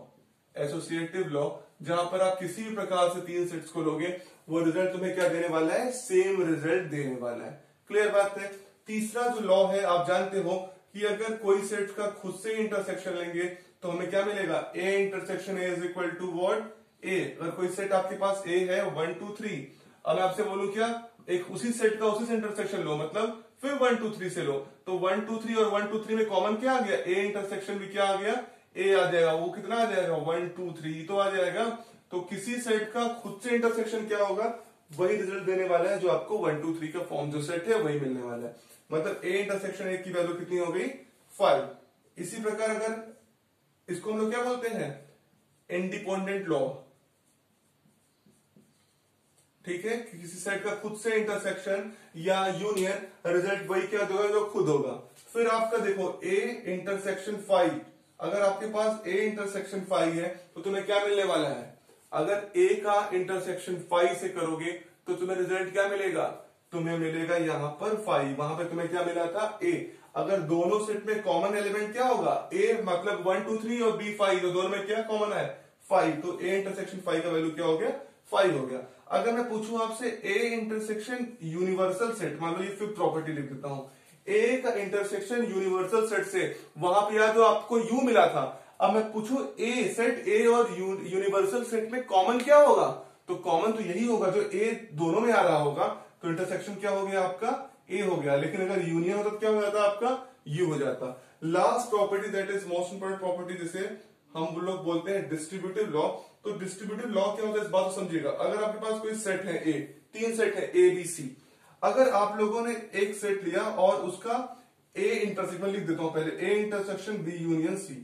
एसोसिएटिव लॉ, जहां पर आप किसी भी प्रकार से तीन सेट्स को लोगे, वो रिजल्ट तुम्हें क्या देने वाला है, सेम रिजल्ट देने वाला है। क्लियर बात है। तीसरा जो लॉ है आप जानते हो कि अगर कोई सेट का खुद से इंटरसेक्शन लेंगे तो हमें क्या मिलेगा, A intersection A is equal to what, A. अगर कोई सेट आपके पास ए है 1 2 3, अब मैं आपसे बोलूं क्या, एक उसी सेट का उसी से इंटरसेक्शन लो, मतलब फिर 1 2 3 से लो, तो 1 2 3 और 1 2 3 में कॉमन क्या आ गया, ए इंटरसेक्शन भी क्या आ गया, ए आ जाएगा। वो कितना आ जाएगा 1 2 3 तो आ जाएगा। तो किसी सेट का खुद से इंटरसेक्शन क्या होगा, वही रिजल्ट देने वाला है जो आपको 1 2 3 का फॉर्म जो सेट है वही मिलने वाला है। मतलब ए इंटरसेक्शन ए की वैल्यू कितनी हो गई 5। इसी प्रकार अगर इसको हम लोग क्या बोलते हैं, इंडिपेंडेंट लॉ, ठीक है, कि किसी सेट का खुद से इंटरसेक्शन या यूनियन रिजल्ट वही क्या होगा जो खुद होगा। फिर आपका देखो ए इंटरसेक्शन 5, अगर आपके पास ए इंटरसेक्शन 5 है तो तुम्हें क्या मिलने वाला है, अगर ए का इंटरसेक्शन 5 से करोगे तो तुम्हें रिजल्ट क्या मिलेगा, तुम्हें मिलेगा यहां पर 5, वहां पे तुम्हें क्या मिला था ए। अगर दोनों सेट में कॉमन एलिमेंट क्या होगा, ए मतलब 1 2 3 और बी 5, तो दोनों में क्या कॉमन है 5, तो ए इंटरसेक्शन 5 का वैल्यू क्या हो गया 5 हो गया। अगर मैं पूछूं आपसे ए इंटरसेक्शन यूनिवर्सल सेट, मान लो ये फिफ्थ प्रॉपर्टी लिख देता हूं, ए का इंटरसेक्शन यूनिवर्सल सेट से, वहां पे याद हो आपको यू मिला था, अब मैं पूछूं ए सेट ए और यूनिवर्सल सेट में कॉमन क्या होगा, तो कॉमन तो यही होगा जो ए दोनों में आ रहा होगा, तो इंटरसेक्शन क्या हो गया आपका ए हो गया। लेकिन अगर यूनियन होता तो क्या हो जाता आपका यू हो जाता। Last property that is most important property, जिसे हम लोग बोलते हैं डिस्ट्रीब्यूटिव लॉ। तो डिस्ट्रीब्यूटिव लॉ क्या होता है इस बात को समझिएगा। अगर आपके पास कोई सेट है ए, 3 सेट है ए बी सी, अगर आप लोगों ने एक सेट लिया और उसका ए इंटरसेक्शन, लिख देता हूं पहले, A intersection B union C.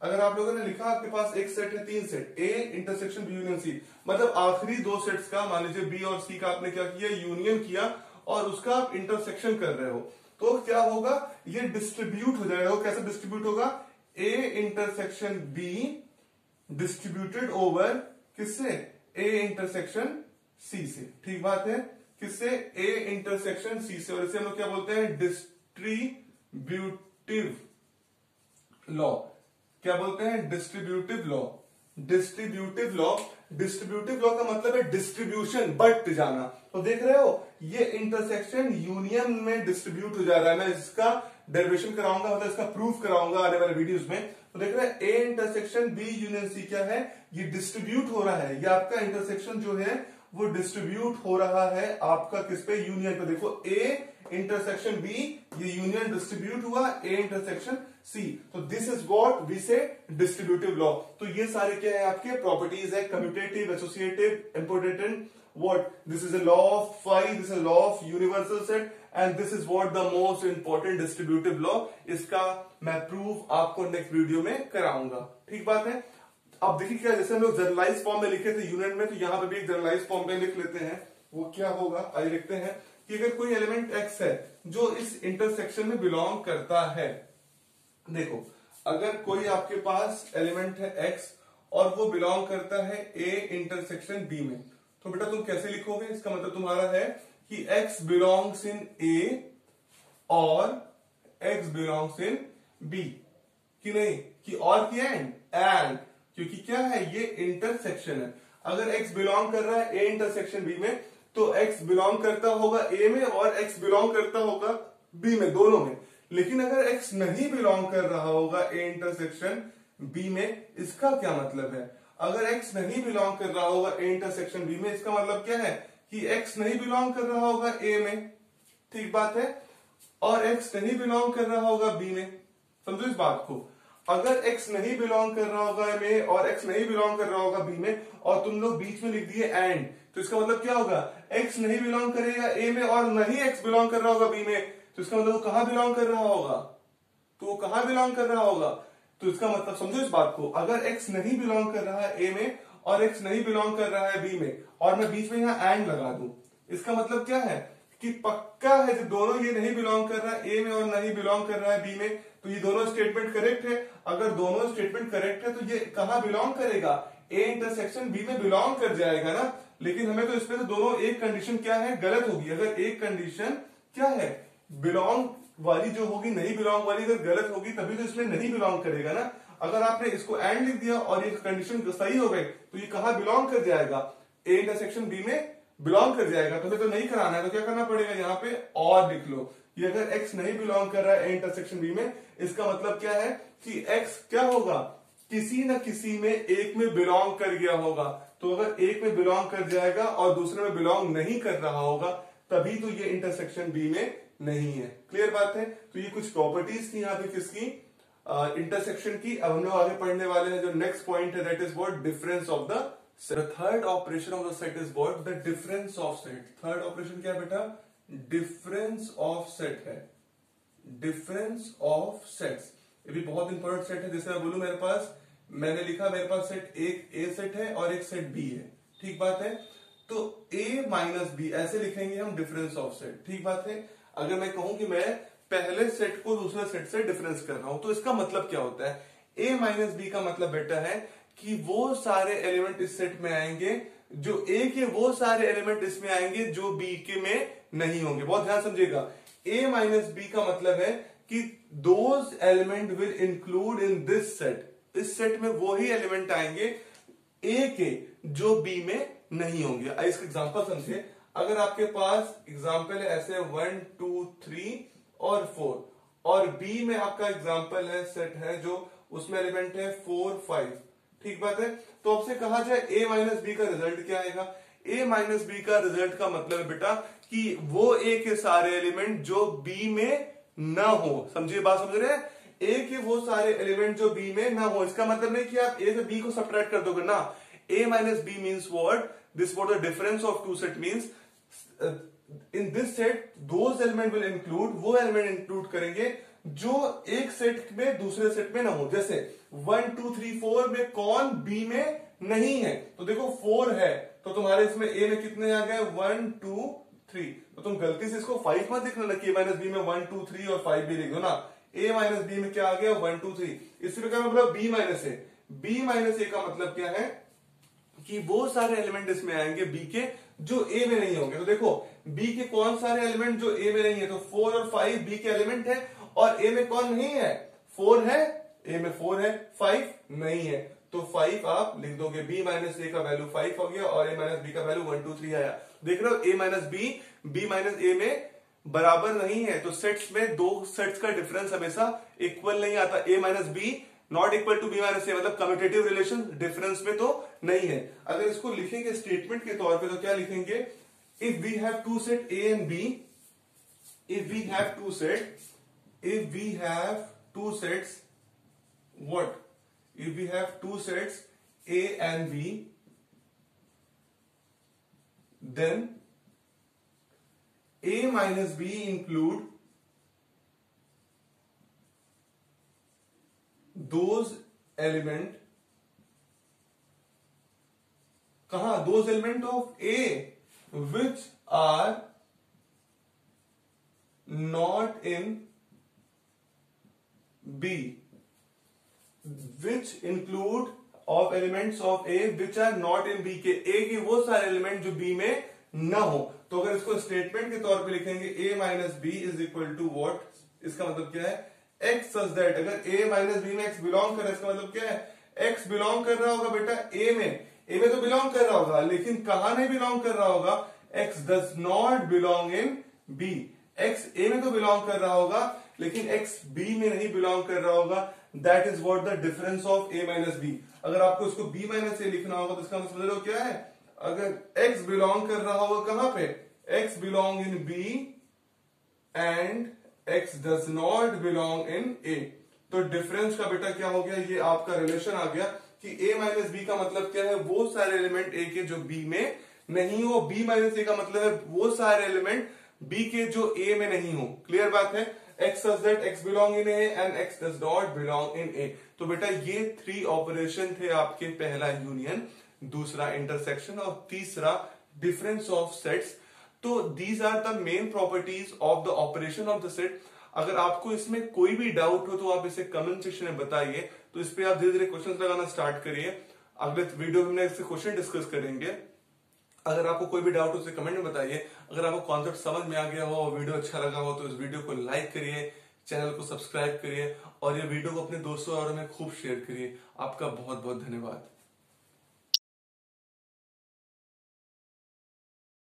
अगर आप लोगों ने लिखा आपके पास एक सेट है 3 set, A intersection B union C, मतलब आखिरी 2 सेट्स का, मान लीजिए बी और सी का आपने क्या किया, यूनियन किया और उसका आप इंटरसेक्शन कर रहे हो, तो क्या होगा, ये डिस्ट्रीब्यूट हो जाएगा। कैसे डिस्ट्रीब्यूट होगा, A intersection be distributed over किससे, ए इंटरसेक्शन सी से, ठीक बात है, किससे, ए इंटरसेक्शन सी से, और इसे हम लोग क्या बोलते हैं डिस्ट्रीब्यूटिव लॉ। क्या बोलते हैं, distributive law. Distributive law, distributive law का मतलब है डिस्ट्रीब्यूशन, बट जाना। तो देख रहे हो ये इंटरसेक्शन यूनियन में डिस्ट्रीब्यूट हो जा रहा है, मैं इसका डेरिवेशन कराऊंगा, मतलब इसका प्रूफ कराऊंगा आने वाले वीडियोस में। तो देख रहे हैं A intersection B union C क्या है, ये डिस्ट्रीब्यूट हो रहा है, ये आपका इंटरसेक्शन जो है वो डिस्ट्रीब्यूट हो रहा है आपका किस पे, यूनियन पे। देखो ए इंटरसेक्शन बी, ये यूनियन डिस्ट्रीब्यूट हुआ ए इंटरसेक्शन सी, तो दिस इज व्हाट वी से डिस्ट्रीब्यूटिव लॉ। तो ये सारे क्या है आपके प्रॉपर्टीज है, commutative, associative, important, what this is a law of phi, this is a law of universal set, and this is what the most important distributive law। इसका मैं प्रूफ आपको नेक्स्ट वीडियो में कराऊंगा, ठीक बात है। अब देखिए क्या, जैसे हम लोग जनरलाइज फॉर्म में लिखे थे यूनियन में, तो यहां पे भी एक जनरलाइज फॉर्म में लिख लेते हैं। वो क्या होगा, आइए लिखते हैं कि अगर कोई एलिमेंट x है जो इस इंटरसेक्शन में बिलोंग करता है, देखो अगर कोई आपके पास एलिमेंट है x और वो बिलोंग करता है a इंटरसेक्शन b में, तो बेटा तुम कैसे लिखोगे, इसका मतलब तुम्हारा है कि x बिलोंग्स इन a और x बिलोंग्स इन b, कि नहीं, कि और की एंड, क्योंकि क्या है ये इंटरसेक्शन है। अगर x बिलोंग कर रहा है a इंटरसेक्शन b में, तो x बिलोंग करता होगा a में और x बिलोंग करता होगा b में, दोनों में। लेकिन अगर x नहीं बिलोंग कर रहा होगा a इंटरसेक्शन b में, इसका क्या मतलब है, अगर x नहीं बिलोंग कर रहा होगा a इंटरसेक्शन b में, इसका मतलब क्या है कि x नहीं बिलोंग कर रहा होगा a में, ठीक बात है, और x नहीं बिलोंग कर रहा होगा b में। समझो इस बात को, अगर x नहीं बिलोंग कर रहा होगा a में और x नहीं बिलोंग कर रहा होगा b में, और तुम लोग बीच में लिख दिए एंड, तो इसका मतलब क्या होगा, x नहीं बिलोंग करेगा a में और नहीं x बिलोंग कर रहा होगा b में, तो इसका मतलब वो कहां बिलोंग कर रहा होगा, तो वो कहां बिलोंग कर रहा होगा। तो इसका मतलब समझो इस बात को, अगर x नहीं बिलोंग कर रहा है a में और x नहीं बिलोंग कर रहा है b में, और मैं बीच में यहां एंड लगा दूं, इसका मतलब क्या है कि पक्का है जो दोनों ये नहीं बिलोंग कर रहा है a में और नहीं बिलोंग कर रहा है b में, तो ये दोनों स्टेटमेंट करेक्ट है। अगर दोनों स्टेटमेंट करेक्ट है तो ये कहां बिलोंग करेगा, a इंटरसेक्शन b में बिलोंग कर जाएगा ना। लेकिन हमें तो इसमें तो दोनों एक कंडीशन क्या है, गलत होगी। अगर एक कंडीशन क्या है, बिलोंग वाली जो होगी, नहीं बिलोंग वाली अगर गलत होगी तभी तो इसमें नहीं बिलोंग करेगा ना। अगर आपने इसको एंड लिख दिया और ये कंडीशन सही हो गई तो ये कहां बिलोंग कर जाएगा, ए इंटरसेक्शन बी में बिलोंग कर जाएगा। तो हमें तो नहीं कराना है, तो क्या करना पड़ेगा, यहाँ पे और लिख लो, कि अगर x नहीं बिलोंग कर रहा है इंटरसेक्शन बी में, इसका मतलब क्या है कि x क्या होगा, किसी न किसी में एक में बिलोंग कर गया होगा। तो अगर एक में बिलोंग कर जाएगा और दूसरे में बिलोंग नहीं कर रहा होगा, तभी तो ये इंटरसेक्शन बी में नहीं है। क्लियर बात है। तो ये कुछ प्रॉपर्टीज थी यहाँ पे किसकी, इंटरसेक्शन की। अब हम लोग आगे पढ़ने वाले हैं जो नेक्स्ट पॉइंट है, that is what, difference of the set. Third operation of the set is what, the difference of set. Third operation क्या है बेटा, डिफरेंस ऑफ सेट है। डिफरेंस ऑफ सेट्स, ये भी बहुत इंपॉर्टेंट सेट है। जैसे मैं बोलूं मेरे पास, मैंने लिखा मेरे पास सेट एक ए सेट है और एक सेट बी है, ठीक बात है। तो a माइनस बी ऐसे लिखेंगे हम डिफरेंस ऑफ सेट, ठीक बात है। अगर मैं कहूं कि मैं पहले सेट को दूसरे सेट से डिफरेंस कर रहा हूं, तो इसका मतलब क्या होता है, a माइनस बी का मतलब बेटा है कि वो सारे एलिमेंट इस सेट में आएंगे जो a के, वो सारे एलिमेंट इसमें आएंगे जो b के में नहीं होंगे। बहुत ध्यान समझिएगा, a माइनस बी का मतलब है कि those element will include in this set. इस सेट में वो ही एलिमेंट आएंगे a के जो b में नहीं होंगे। इसका एग्जांपल समझे, अगर आपके पास एग्जांपल है ऐसे 1 2 3 और 4, और b में आपका एग्जांपल है सेट है जो उसमें एलिमेंट है 4 5, ठीक बात है। तो आपसे कहा जाए a माइनस बी का रिजल्ट क्या आएगा, a माइनस बी का रिजल्ट का मतलब है बेटा कि वो a के सारे एलिमेंट जो b में ना हो। समझिए बात, समझ रहे हैं, a के वो सारे एलिमेंट जो b में ना हो। इसका मतलब नहीं कि आप a से b को सब्ट्रैक्ट कर दोगे ना। a minus B means what, this what the difference of two set means, in this set those element will include, वो एलिमेंट इंक्लूड करेंगे जो एक सेट में दूसरे सेट में ना हो। जैसे 1 2 3 4 में कौन b में नहीं है, तो देखो 4 है तो तुम्हारे इसमें a में कितने आ गए 1 2 3, तो तुम गलती से इसको 5 मत लिखना कि a माइनस बी में 1 2 3 और 5 भी लिख दो ना। a माइनस बी में क्या आ गया 1 2 3, इससे क्या मतलब b minus a। b minus a का मतलब क्या है कि वो सारे एलिमेंट इसमें आएंगे b के जो a में नहीं होंगे। तो देखो b के कौन सारे एलिमेंट जो a में नहीं है, तो 4 और 5 b के एलिमेंट है, और a में कौन नहीं है, 4 है, a में 4 है, 5 नहीं है, तो 5 आप लिख दोगे। b माइनस a का वैल्यू 5 हो गया और a माइनस b का वैल्यू 1 2 3 आया। देख रहे हो, a minus b minus a में बराबर नहीं है। तो सेट्स में दो सेट्स का डिफरेंस हमेशा इक्वल नहीं आता। a minus B not equal to B minus A, मतलब कम्यूटेटिव रिलेशन डिफरेंस में तो नहीं है। अगर इसको लिखेंगे स्टेटमेंट के तौर पे तो क्या लिखेंगे, if we have two set A and B, if we have two sets what, if we have two sets A and B, then a minus b include those element, कहा, those element of a which are not in b, which include of elements of a which are not in b, के a के वो सारे एलिमेंट जो b में ना हो। तो अगर इसको स्टेटमेंट के तौर पे लिखेंगे a minus B is equal to what, इसका मतलब क्या है, x सच दैट, अगर a माइनस बी में x बिलोंग कर रहा है, इसका मतलब क्या है, x बिलोंग कर रहा होगा बेटा a में तो बिलोंग कर रहा होगा, लेकिन कहां नहीं बिलोंग कर रहा होगा, x does not belong in b। x a में तो बिलोंग कर रहा होगा लेकिन x b में नहीं बिलोंग कर रहा होगा। That is what the difference of a minus B. अगर आपको इसको b माइनस ए लिखना होगा तो इसका मतलब क्या है, अगर x बिलोंग कर रहा होगा कहां पे, x belong in b and x does not belong in a, तो डिफरेंस का बेटा क्या हो गया, ये आपका रिलेशन आ गया कि a माइनस बी का मतलब क्या है, वो सारे एलिमेंट a के जो b में नहीं हो, b माइनस ए का मतलब है वो सारे एलिमेंट b के जो a में नहीं हो। क्लियर बात है, x such that x belong in a and x does not belong in a। तो बेटा ये 3 ऑपरेशन थे आपके, पहला यूनियन, दूसरा इंटरसेक्शन और तीसरा डिफरेंस ऑफ सेट्स। तो these are the main properties of the operation of the set. अगर आपको इसमें कोई भी डाउट हो तो आप इसे कमेंट सेक्शन में बताइए, तो इस पे आप धीरे धीरे क्वेश्चंस लगाना स्टार्ट करिए। अगले वीडियो में इससे क्वेश्चन डिस्कस करेंगे। अगर आपको कोई भी डाउट हो उसे कमेंट में बताइए। अगर आपको कॉन्सेप्ट समझ में आ गया हो और वीडियो अच्छा लगा हो तो इस वीडियो को लाइक करिए, चैनल को सब्सक्राइब करिए और ये वीडियो को अपने दोस्तों और में खूब शेयर करिए। आपका बहुत बहुत धन्यवाद।